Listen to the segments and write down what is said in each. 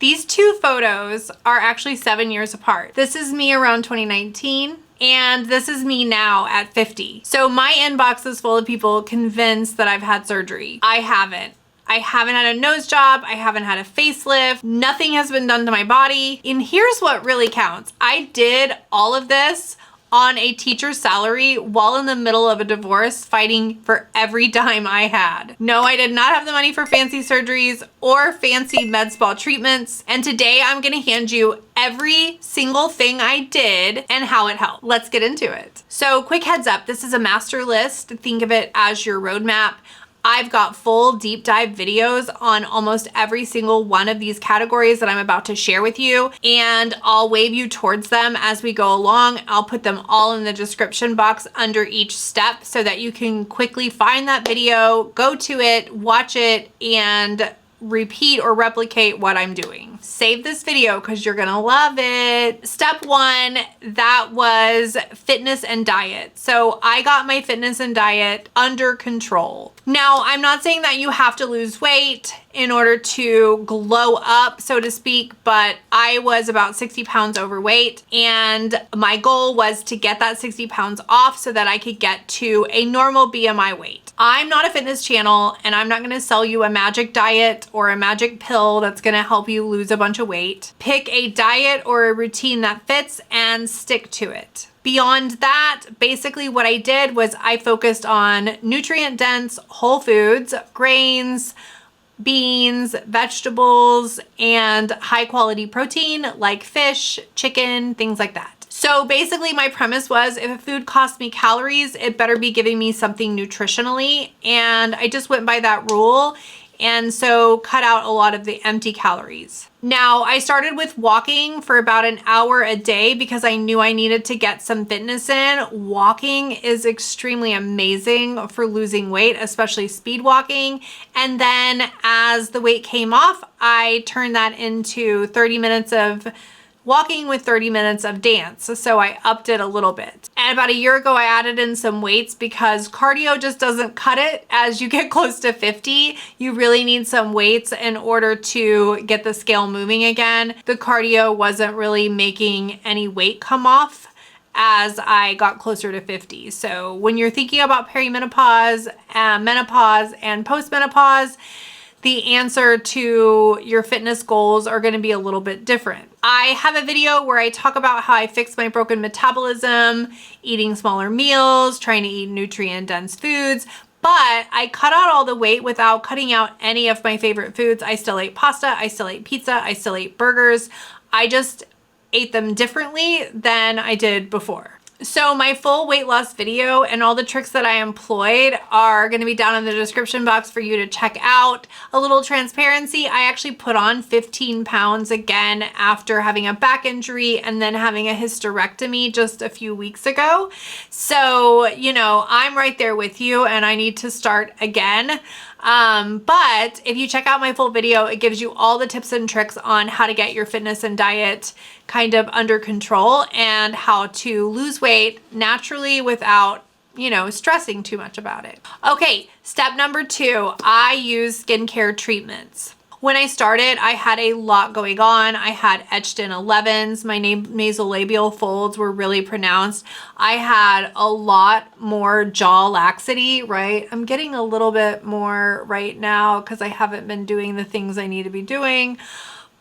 These two photos are actually 7 years apart. This is me around 2019. And this is me now at 50. So my inbox is full of people convinced that I've had surgery. I haven't. I haven't had a nose job. I haven't had a facelift. Nothing has been done to my body. And here's what really counts. I did all of this on a teacher's salary while in the middle of a divorce, fighting for every dime I had. No, I did not have the money for fancy surgeries or fancy med spa treatments. And today I'm gonna hand you every single thing I did and how it helped. Let's get into it. So quick heads up, this is a master list. Think of it as your roadmap. I've got full deep dive videos on almost every single one of these categories that I'm about to share with you, and I'll wave you towards them as we go along. I'll put them all in the description box under each step so that you can quickly find that video, go to it, watch it, and repeat or replicate what I'm doing. Save this video because you're gonna love it. Step one, that was fitness and diet. So I got my fitness and diet under control. Now, I'm not saying that you have to lose weight in order to glow up, so to speak, but I was about 60 pounds overweight, and my goal was to get that 60 pounds off so that I could get to a normal BMI weight. I'm not a fitness channel, and I'm not gonna sell you a magic diet or a magic pill that's gonna help you lose a bunch of weight. Pick a diet or a routine that fits and stick to it. Beyond that, basically what I did was I focused on nutrient-dense whole foods, grains, beans, vegetables, and high-quality protein like fish, chicken, things like that. So basically my premise was if a food costs me calories, it better be giving me something nutritionally, and I just went by that rule, and so cut out a lot of the empty calories. Now, I started with walking for about an hour a day because I knew I needed to get some fitness in. Walking is extremely amazing for losing weight, especially speed walking. And then as the weight came off, I turned that into 30 minutes of walking with 30 minutes of dance. So I upped it a little bit. And about a year ago, I added in some weights because cardio just doesn't cut it. As you get close to 50, you really need some weights in order to get the scale moving again. The cardio wasn't really making any weight come off as I got closer to 50. So when you're thinking about perimenopause, menopause, and postmenopause, the answer to your fitness goals are going to be a little bit different. I have a video where I talk about how I fixed my broken metabolism, eating smaller meals, trying to eat nutrient-dense foods, but I cut out all the weight without cutting out any of my favorite foods. I still ate pasta, I still ate pizza, I still ate burgers. I just ate them differently than I did before. So my full weight loss video and all the tricks that I employed are going to be down in the description box for you to check out. A little transparency, I actually put on 15 pounds again after having a back injury and then having a hysterectomy just a few weeks ago. So, you know, I'm right there with you and I need to start again. But if you check out my full video, it gives you all the tips and tricks on how to get your fitness and diet kind of under control and how to lose weight naturally without, you know, stressing too much about it. Okay, step number 2, I use skincare treatments. When I started, I had a lot going on. I had etched in 11s. My nasolabial folds were really pronounced. I had a lot more jaw laxity, right? I'm getting a little bit more right now because I haven't been doing the things I need to be doing.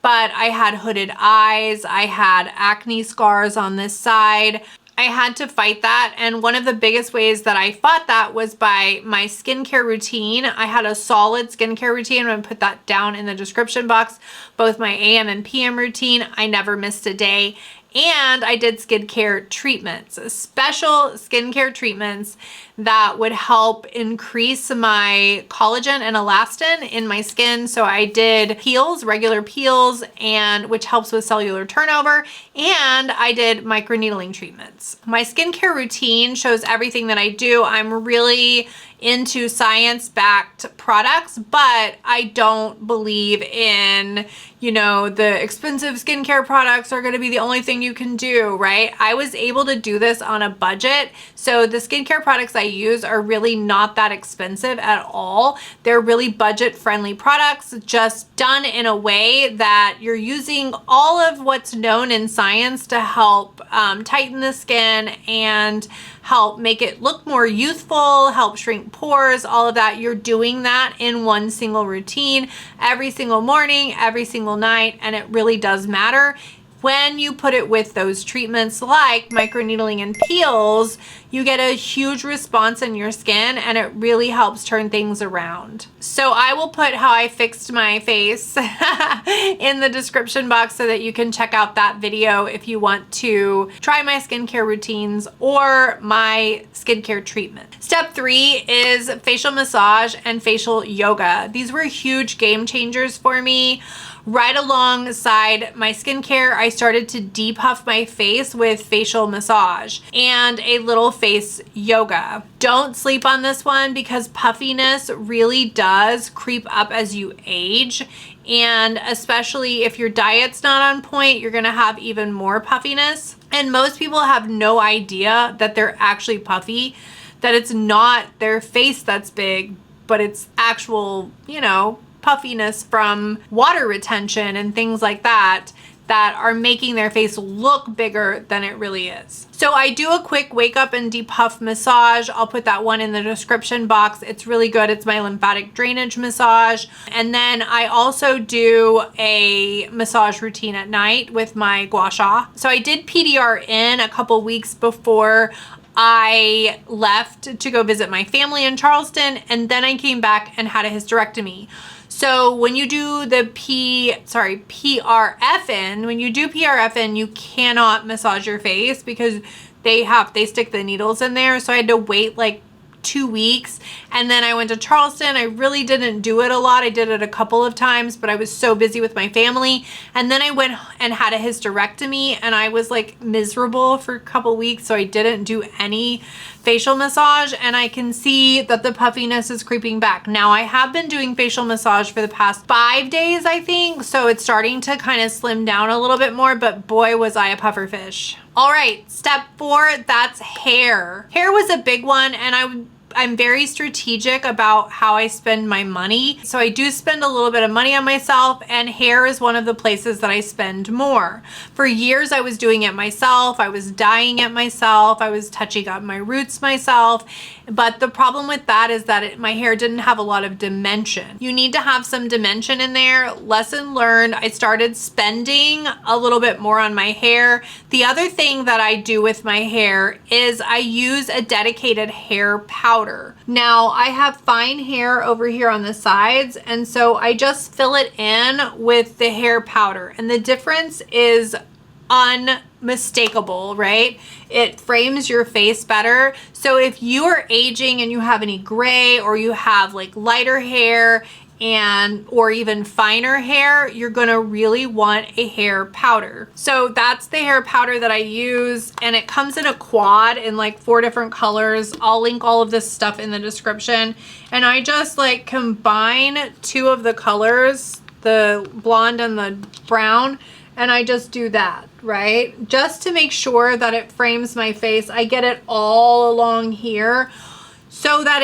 But I had hooded eyes. I had acne scars on this side. I had to fight that, and one of the biggest ways that I fought that was by my skincare routine. I had a solid skincare routine. I'm gonna put that down in the description box, both my AM and PM routine. I never missed a day. And I did skincare treatments, special skincare treatments that would help increase my collagen and elastin in my skin. So I did peels, regular peels, and which helps with cellular turnover. And I did microneedling treatments. My skincare routine shows everything that I do. I'm really into science-backed products, but I don't believe in, you know, the expensive skincare products are gonna be the only thing you can do, right? I was able to do this on a budget. So the skincare products I use are really not that expensive at all. They're really budget-friendly products, just done in a way that you're using all of what's known in science to help tighten the skin and help make it look more youthful, help shrink pores, all of that. You're doing that in one single routine every single morning, every single night, and it really does matter. When you put it with those treatments like microneedling and peels, you get a huge response in your skin and it really helps turn things around. So I will put how I fixed my face in the description box so that you can check out that video if you want to try my skincare routines or my skincare treatment. Step 3 is facial massage and facial yoga. These were huge game changers for me. Right alongside my skincare, I started to depuff my face with facial massage and a little face yoga. Don't sleep on this one because puffiness really does creep up as you age. And especially if your diet's not on point, you're gonna have even more puffiness. And most people have no idea that they're actually puffy, that it's not their face that's big, but it's actual, you know, puffiness from water retention and things like that that are making their face look bigger than it really is. So I do a quick wake up and depuff massage. I'll put that one in the description box. It's really good. It's my lymphatic drainage massage. And then I also do a massage routine at night with my gua sha. So I did PDR in a couple weeks before I left to go visit my family in Charleston, and then I came back and had a hysterectomy. So when you do the PRFN, when you do PRFN, you cannot massage your face because they stick the needles in there. So I had to wait like 2 weeks. And then I went to Charleston. I really didn't do it a lot. I did it a couple of times, but I was so busy with my family. And then I went and had a hysterectomy and I was like miserable for a couple weeks. So I didn't do any facial massage, and I can see that the puffiness is creeping back. Now I have been doing facial massage for the past 5 days, I think. So it's starting to kind of slim down a little bit more, but boy, was I a puffer fish. All right, step 4, that's hair. Hair was a big one, and I'm very strategic about how I spend my money. So I do spend a little bit of money on myself, and hair is one of the places that I spend more. For years, I was doing it myself. I was dyeing it myself. I was touching up my roots myself. But the problem with that is that my hair didn't have a lot of dimension. You need to have some dimension in there. Lesson learned, I started spending a little bit more on my hair. The other thing that I do with my hair is I use a dedicated hair powder. Now I have fine hair over here on the sides, and so I just fill it in with the hair powder, and the difference is unmistakable, right? It frames your face better. So if you are aging and you have any gray, or you have like lighter hair or even finer hair, you're gonna really want a hair powder. So that's the hair powder that I use, and it comes in a quad in like 4 different colors. I'll link all of this stuff in the description. And I just like combine 2 of the colors, the blonde and the brown, and I just do that, right? Just to make sure that it frames my face. I get it all along here so that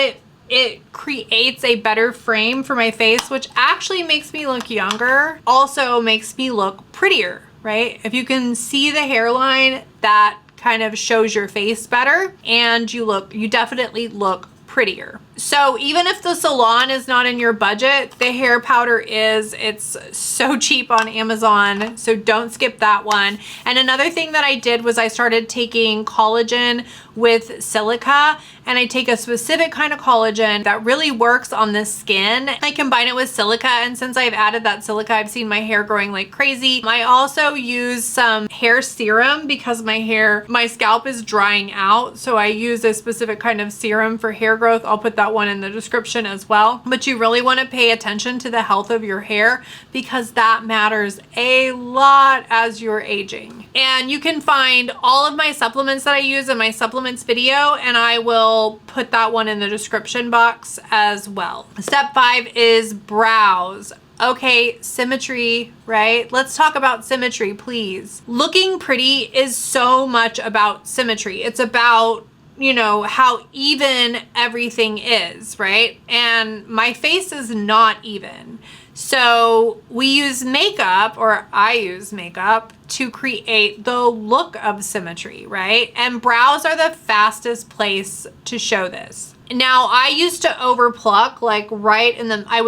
it creates a better frame for my face, which actually makes me look younger, also makes me look prettier, right? If you can see the hairline, that kind of shows your face better, and you definitely look prettier. So even if the salon is not in your budget, the hair powder is. It's so cheap on Amazon, so don't skip that one. And another thing that I did was I started taking collagen with silica, and I take a specific kind of collagen that really works on the skin. I combine it with silica, and since I've added that silica, I've seen my hair growing like crazy. I also use some hair serum because my scalp is drying out, so I use a specific kind of serum for hair growth. I'll put that one in the description as well. But you really want to pay attention to the health of your hair because that matters a lot as you're aging. And you can find all of my supplements that I use in my supplements video, and I will put that one in the description box as well. Step 5 is brows. Okay, symmetry, right? Let's talk about symmetry, please. Looking pretty is so much about symmetry. It's about you know, how even everything is, right? And my face is not even. So we use makeup, or I use makeup, to create the look of symmetry, right? And brows are the fastest place to show this. Now, I used to over pluck, like right in the, I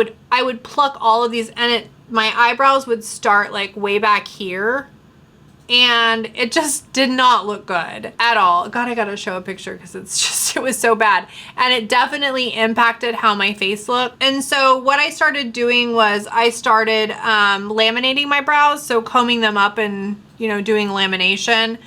would pluck all of these, and my eyebrows would start like way back here. And it just did not look good at all. God, I gotta show a picture because it was so bad. And it definitely impacted how my face looked. And so what I started doing was I started laminating my brows. So combing them up and, you know, doing lamination.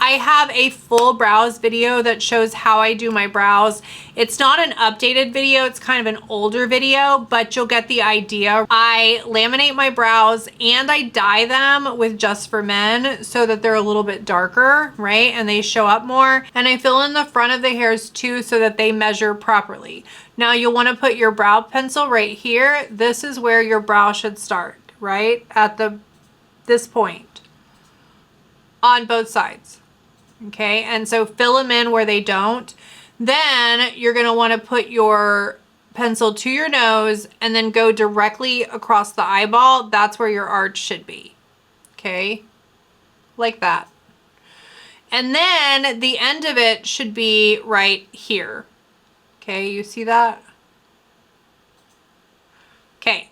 I have a full brows video that shows how I do my brows. It's not an updated video, it's kind of an older video, but you'll get the idea. I laminate my brows and I dye them with Just for Men so that they're a little bit darker, right? And they show up more. And I fill in the front of the hairs too so that they measure properly. Now you'll want to put your brow pencil right here. This is where your brow should start, right? At this point on both sides. Okay, and so fill them in where they don't. Then you're gonna wanna put your pencil to your nose and then go directly across the eyeball. That's where your arch should be, okay? Like that. And then the end of it should be right here. Okay, you see that? Okay,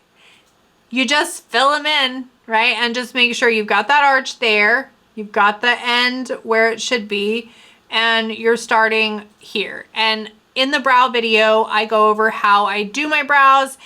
you just fill them in, right? And just make sure you've got that arch there. You've got the end where it should be, and you're starting here. And in the brow video, I go over how I do my brows,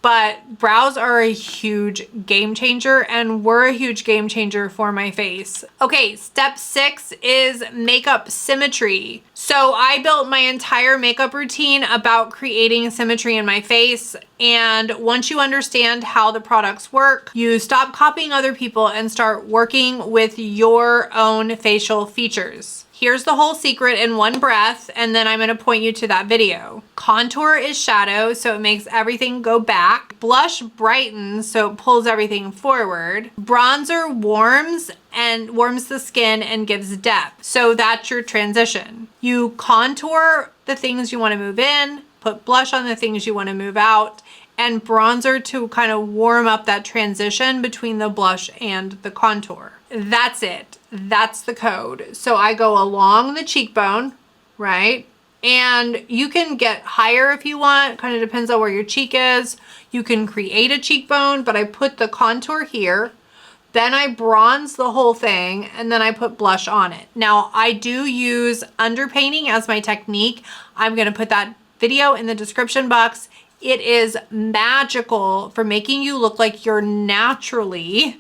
but brows are a huge game changer, and were a huge game changer for my face. Okay, step 6 is makeup symmetry. So I built my entire makeup routine about creating symmetry in my face. And once you understand how the products work, you stop copying other people and start working with your own facial features. Here's the whole secret in one breath, and then I'm gonna point you to that video. Contour is shadow, so it makes everything go back. Blush brightens, so it pulls everything forward. Bronzer warms the skin and gives depth. So that's your transition. You contour the things you wanna move in, put blush on the things you wanna move out, and bronzer to kind of warm up that transition between the blush and the contour. That's it. That's the code. So I go along the cheekbone, right? And you can get higher if you want, kind of depends on where your cheek is. You can create a cheekbone, but I put the contour here, then I bronze the whole thing, and then I put blush on it. Now I do use underpainting as my technique. I'm gonna put that video in the description box. It is magical for making you look like you're naturally,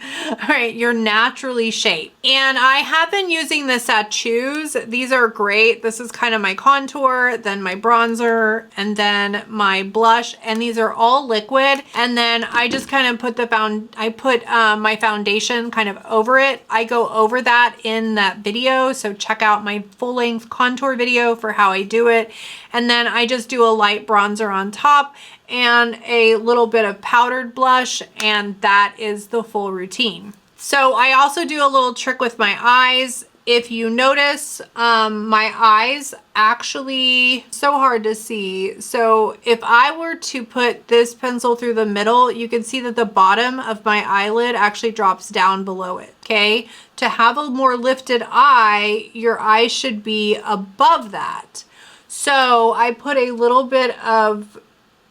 right? You're naturally shaped. And I have been using the Sachus. These are great. This is kind of my contour, then my bronzer, and then my blush. And these are all liquid. And then I just kind of put my foundation kind of over it. I go over that in that video. So check out my full length contour video for how I do it. And then I just do a light bronzer on top and a little bit of powdered blush, and that is the full routine. So I also do a little trick with my eyes. If you notice, my eyes actually so hard to see. So if I were to put this pencil through the middle, you can see that the bottom of my eyelid actually drops down below it, okay? To have a more lifted eye, your eye should be above that. So I put a little bit of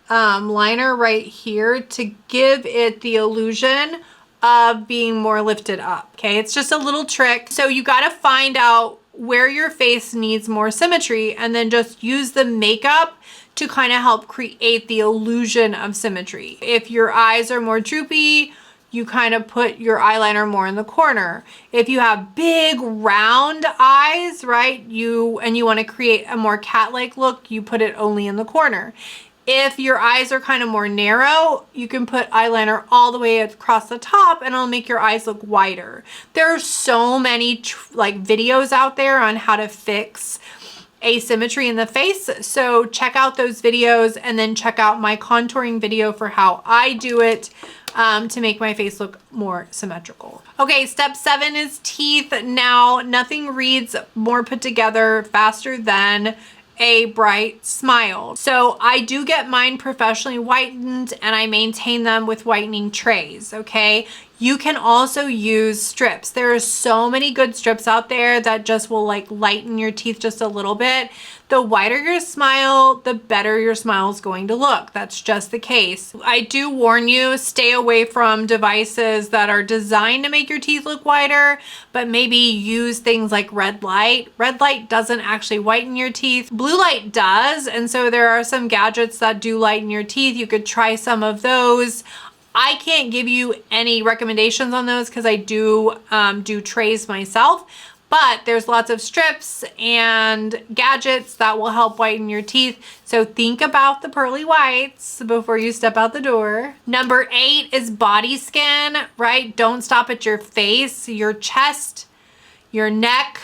liner right here to give it the illusion of being more lifted up, okay? It's just a little trick. So you gotta find out where your face needs more symmetry and then just use the makeup to kind of help create the illusion of symmetry. If your eyes are more droopy, you kind of put your eyeliner more in the corner. If you have big round eyes, right, and you want to create a more cat-like look, you put it only in the corner. If your eyes are kind of more narrow, you can put eyeliner all the way across the top and it'll make your eyes look wider. There are so many videos out there on how to fix asymmetry in the face. So check out those videos and then check out my contouring video for how I do it. to make my face look more symmetrical. Okay, step 7 is teeth. Now, nothing reads more put together faster than a bright smile. So I do get mine professionally whitened and I maintain them with whitening trays, okay? You can also use strips. There are so many good strips out there that just will like lighten your teeth just a little bit. The whiter your smile, the better your smile is going to look. That's just the case. I do warn you, stay away from devices that are designed to make your teeth look whiter, but maybe use things like red light. Red light doesn't actually whiten your teeth. Blue light does, and so there are some gadgets that do lighten your teeth. You could try some of those. I can't give you any recommendations on those because I do trays myself, but there's lots of strips and gadgets that will help whiten your teeth. So think about the pearly whites before you step out the door. Number 8 is body skin, right? Don't stop at your face, your chest, your neck,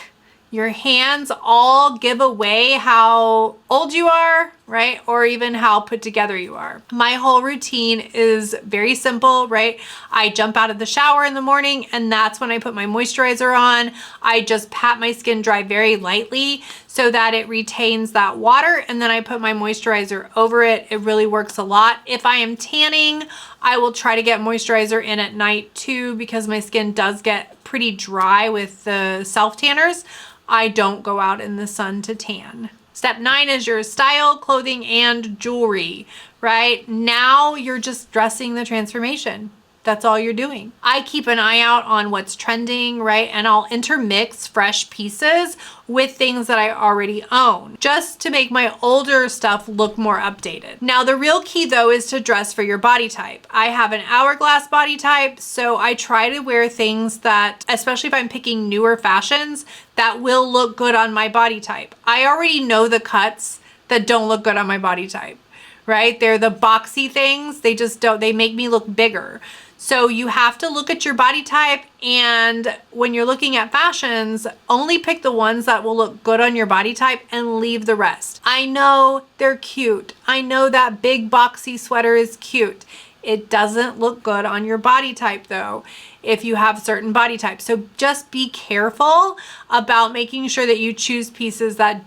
your hands all give away how old you are, right? Or even how put together you are. My whole routine is very simple, right? I jump out of the shower in the morning and that's when I put my moisturizer on. I just pat my skin dry very lightly so that it retains that water, and then I put my moisturizer over it. It really works a lot. If I am tanning, I will try to get moisturizer in at night too because my skin does get pretty dry with the self tanners. I don't go out in the sun to tan. Step 9 is your style, clothing, and jewelry, right? Now you're just dressing the transformation. That's all you're doing. I keep an eye out on what's trending, right? And I'll intermix fresh pieces with things that I already own, just to make my older stuff look more updated. Now, the real key though is to dress for your body type. I have an hourglass body type, so I try to wear things that, especially if I'm picking newer fashions, that will look good on my body type. I already know the cuts that don't look good on my body type, right? They're the boxy things. They just don't, they make me look bigger. So you have to look at your body type, and when you're looking at fashions, only pick the ones that will look good on your body type and leave the rest. I know they're cute. I know that big boxy sweater is cute. It doesn't look good on your body type though, if you have certain body types. So just be careful about making sure that you choose pieces that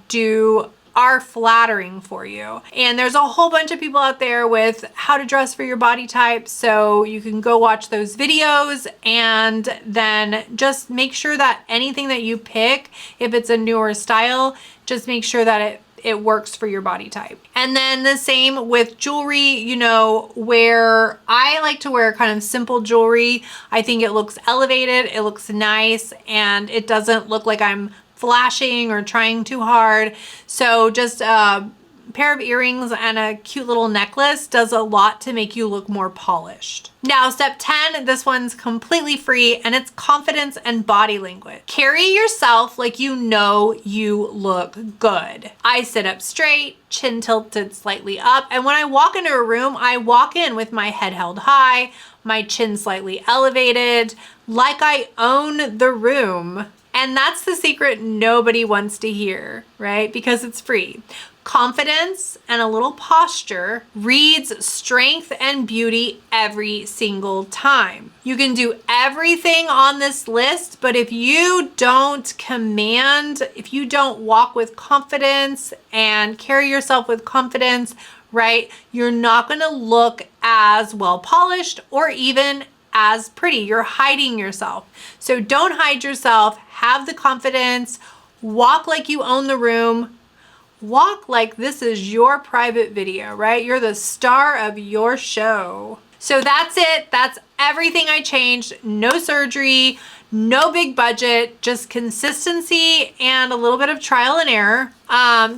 are flattering for you. And there's a whole bunch of people out there with how to dress for your body type, so you can go watch those videos and then just make sure that anything that you pick, if it's a newer style, just make sure that it works for your body type. And then the same with jewelry, you know, where I like to wear kind of simple jewelry. I think it looks elevated, it looks nice, and it doesn't look like I'm flashing or trying too hard. So just a pair of earrings and a cute little necklace does a lot to make you look more polished. Now, step 10, this one's completely free, and it's confidence and body language. Carry yourself like you know you look good. I sit up straight, chin tilted slightly up, and when I walk into a room, I walk in with my head held high, my chin slightly elevated, like I own the room. And that's the secret nobody wants to hear, right? Because it's free. Confidence and a little posture reads strength and beauty every single time. You can do everything on this list, but if you don't if you don't walk with confidence and carry yourself with confidence, right, you're not going to look as well polished or even as pretty. You're hiding yourself. So don't hide yourself. Have the confidence. Walk like you own the room. Walk like this is your private video, right? You're the star of your show. So that's it. That's everything I changed. No surgery, no big budget, just consistency and a little bit of trial and error.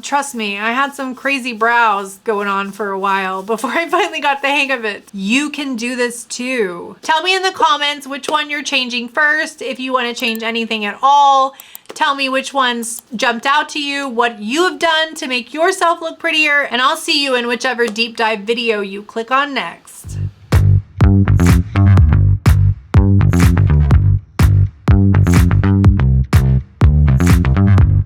Trust me, I had some crazy brows going on for a while before I finally got the hang of it. You can do this too. Tell me in the comments which one you're changing first, if you want to change anything at all. Tell me which ones jumped out to you, what you have done to make yourself look prettier, and I'll see you in whichever deep dive video you click on next.